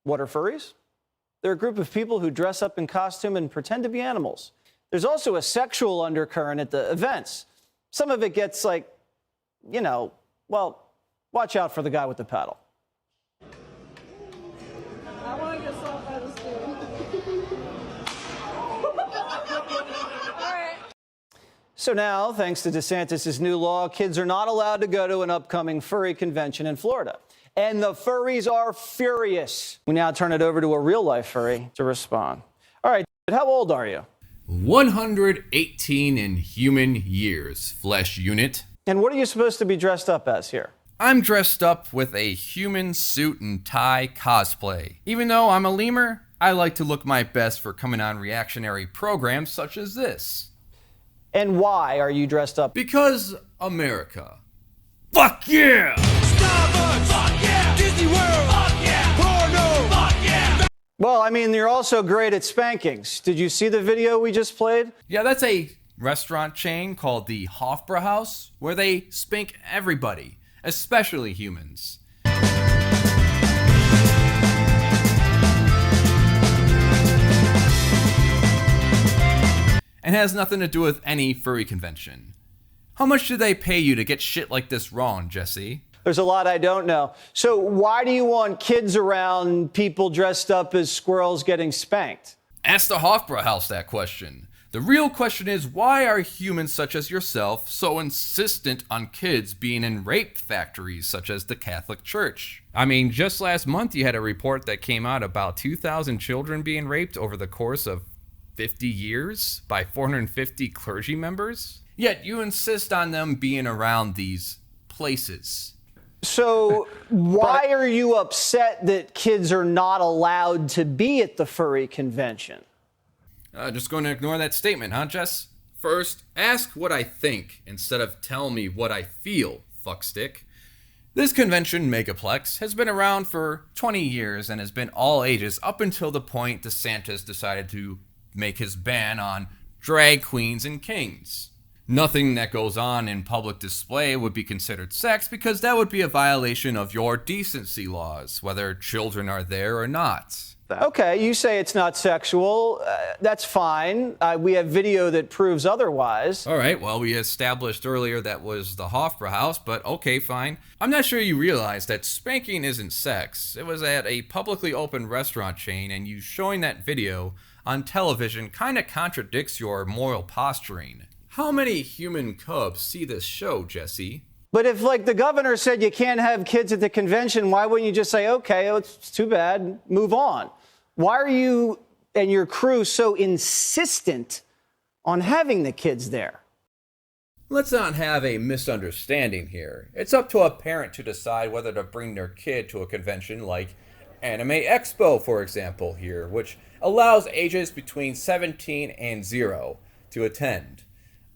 What are furries? They're a group of people who dress up in costume and pretend to be animals. There's also a sexual undercurrent at the events. Some of it gets like, well, watch out for the guy with the paddle. I want to get sold by the student. All right. So now, thanks to DeSantis' new law, kids are not allowed to go to an upcoming furry convention in Florida. And the furries are furious. We now turn it over to a real-life furry to respond. All right, how old are you? 118 in human years, flesh unit. And what are you supposed to be dressed up as here? I'm dressed up with a human suit and tie cosplay. Even though I'm a lemur, I like to look my best for coming on reactionary programs such as this. And why are you dressed up? Because America. Fuck yeah! Starbucks! Fuck yeah! Disney World! Fuck yeah! Porno! Fuck yeah! Well, I mean, you're also great at spankings. Did you see the video we just played? Yeah, that's a restaurant chain called the Hofbrauhaus, where they spank everybody, especially humans. And has nothing to do with any furry convention. How much do they pay you to get shit like this wrong, Jesse? There's a lot I don't know. So why do you want kids around people dressed up as squirrels getting spanked? Ask the Hofbrauhaus that question. The real question is, why are humans such as yourself so insistent on kids being in rape factories such as the Catholic Church? I mean, just last month you had a report that came out about 2,000 children being raped over the course of 50 years by 450 clergy members? Yet you insist on them being around these places. So why are you upset that kids are not allowed to be at the furry convention? Just going to ignore that statement, huh, Jess? First, ask what I think instead of tell me what I feel, fuckstick. This convention, Megaplex, has been around for 20 years and has been all ages up until the point DeSantis decided to make his ban on drag queens and kings. Nothing that goes on in public display would be considered sex because that would be a violation of your decency laws, whether children are there or not. Okay, you say it's not sexual. That's fine. We have video that proves otherwise. All right, well, we established earlier that was the Hofbrauhaus, but okay, fine. I'm not sure you realize that spanking isn't sex. It was at a publicly open restaurant chain, and you showing that video on television kind of contradicts your moral posturing. How many human cubs see this show, Jesse? But if, like, the governor said you can't have kids at the convention, why wouldn't you just say, okay, it's too bad, move on? Why are you and your crew so insistent on having the kids there? Let's not have a misunderstanding here. It's up to a parent to decide whether to bring their kid to a convention like Anime Expo, for example, here, which allows ages between 17 and 0 to attend.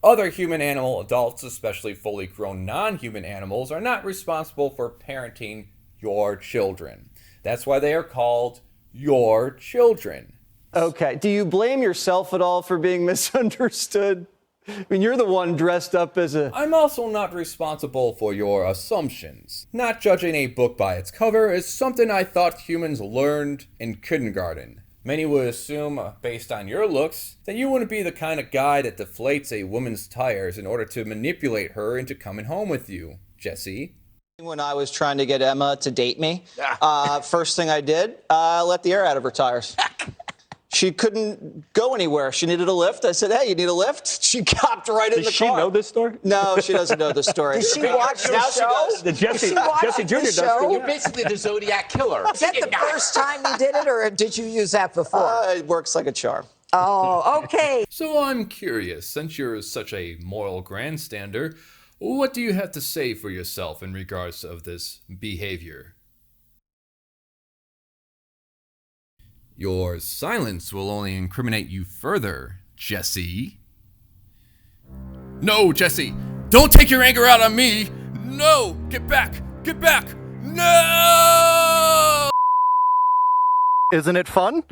Other human animal adults, especially fully grown non-human animals, are not responsible for parenting your children. That's why they are called your children. Okay. Do you blame yourself at all for being misunderstood? I mean, you're the one dressed up as a... I'm also not responsible for your assumptions. Not judging a book by its cover is something I thought humans learned in kindergarten. Many would assume, based on your looks, that you wouldn't be the kind of guy that deflates a woman's tires in order to manipulate her into coming home with you, Jesse. When I was trying to get Emma to date me, first thing I did, let the air out of her tires. She couldn't go anywhere. She needed a lift. I said, hey, you need a lift? She copped right in the car. Does she know this story? No, she doesn't know the story. Does she watch Now the she show? does. The Jesse Jr. does. You're basically the Zodiac Killer. Is that the first time you did it, or did you use that before? It works like a charm. Oh, okay. So I'm curious, since you're such a moral grandstander, what do you have to say for yourself in regards of this behavior? Your silence will only incriminate you further, Jesse. No, Jesse! Don't take your anger out on me! No! Get back! Get back! No! Isn't it fun?